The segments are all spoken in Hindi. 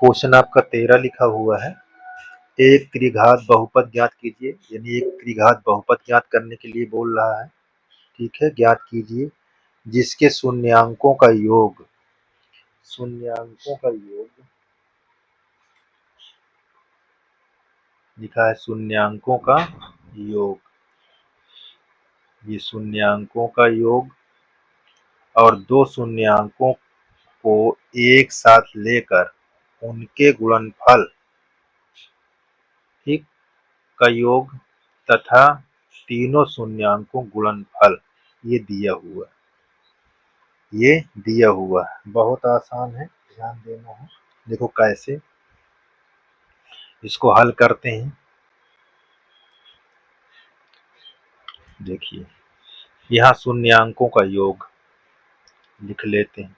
क्वेश्चन आपका 13 लिखा हुआ है। एक त्रिघात बहुपद ज्ञात कीजिए, यानी एक त्रिघात बहुपद ज्ञात करने के लिए बोल रहा है। ठीक है, ज्ञात कीजिए जिसके शून्यांकों का योग लिखा है शून्यांकों का योग, ये शून्यांकों का योग और दो शून्यांकों को एक साथ लेकर उनके गुणनफल ठीक का योग तथा तीनों शून्यांकों गुणनफल ये दिया हुआ है। बहुत आसान है, ध्यान देना है। देखो कैसे इसको हल करते हैं। देखिए यहाँ शून्यांकों का योग लिख लेते हैं।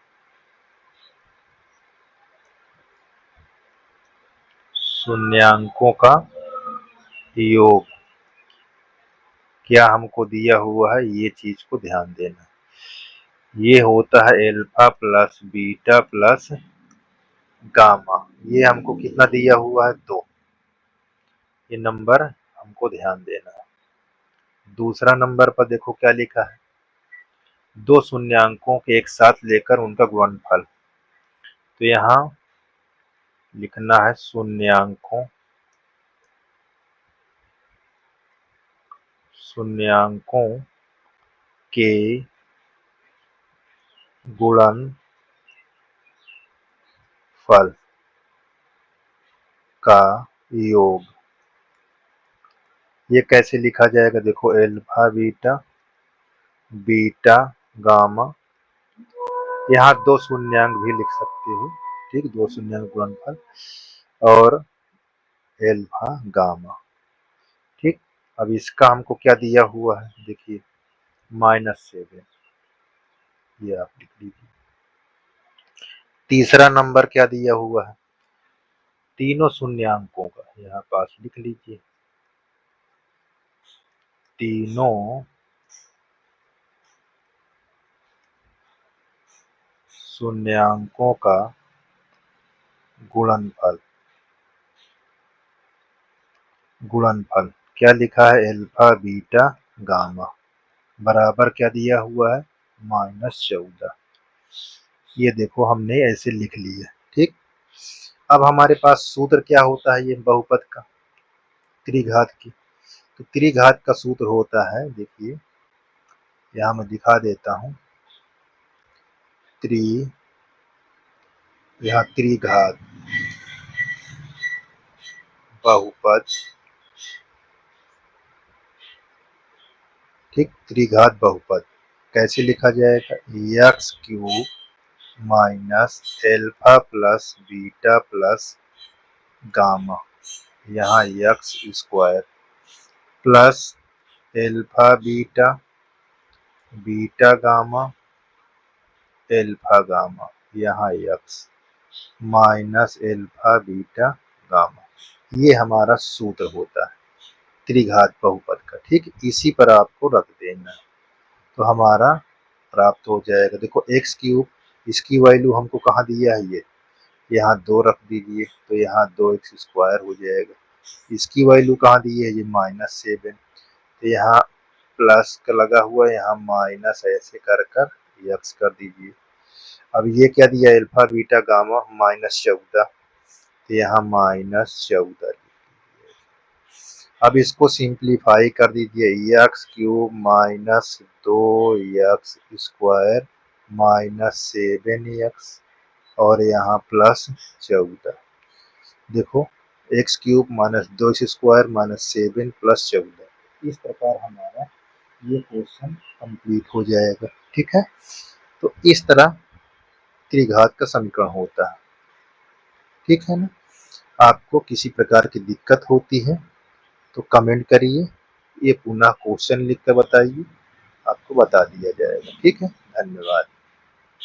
शून्यांकों का योग क्या हमको दिया हुआ है, ये चीज को ध्यान देना। ये होता है alpha plus beta plus gamma. ये हमको कितना दिया हुआ है, 2। ये नंबर हमको ध्यान देना है। दूसरा नंबर पर देखो क्या लिखा है, दो शून्यांकों के एक साथ लेकर उनका गुणनफल। तो यहाँ लिखना है शून्यांकों के गुणनफल का योग। ये कैसे लिखा जाएगा, देखो अल्फा बीटा गामा। यहाँ दो शून्यांक भी लिख सकते हो, ठीक, दो शून्यांक गुणनफल और अल्फा गामा। ठीक, अब इसका हमको क्या दिया हुआ है, देखिए -7, ये आप लिख लीजिए। तीसरा नंबर क्या दिया हुआ है, तीनों शून्यांकों का यहाँ पास लिख लीजिए। तीनों शून्यांकों का गुणनफल क्या लिखा है, अल्फा बीटा गामा बराबर क्या दिया हुआ है, -14। ये देखो हमने ऐसे लिख लिया। ठीक, अब हमारे पास सूत्र क्या होता है, ये बहुपद का त्रिघात की। तो त्रिघात का सूत्र होता है, देखिए यहाँ मैं दिखा देता हूँ। यहाँ त्रिघात बहुपद, ठीक, त्रिघात बहुपद कैसे लिखा जाएगा, x³ minus alpha plus beta plus gamma, यहाँ x² plus alpha beta gamma alpha gamma, यहाँ x minus alpha beta gamma. ये हमारा सूत्र होता है त्रिघात बहुपद का। ठीक, इसी पर आपको रख देना है तो हमारा प्राप्त हो जाएगा। देखो x³, इसकी वैल्यू हमको कहाँ दिया है, ये यहाँ 2 रख दीजिए तो यहाँ 2x² हो जाएगा। इसकी वैल्यू कहाँ दी है, ये -7, तो यहाँ प्लस का लगा हुआ है, यहाँ माइनस ऐसे कर x कर दीजिए। अब ये क्या दिया, अल्फा बीटा गामा -14, तो यहाँ -14। अब इसको सिंप्लीफाई कर दीजिए, x³ minus 2x² minus 7x और यहाँ +14। देखो x³ minus 2x² minus 7 plus 14। इस प्रकार हमारा ये क्वेश्चन कंप्लीट हो जाएगा। ठीक है, तो इस तरह त्रिघात का समीकरण होता है। ठीक है ना, आपको किसी प्रकार की दिक्कत होती है तो कमेंट करिए, ये पुनः क्वेश्चन लिख कर बताइए, आपको बता दिया जाएगा। ठीक है, धन्यवाद।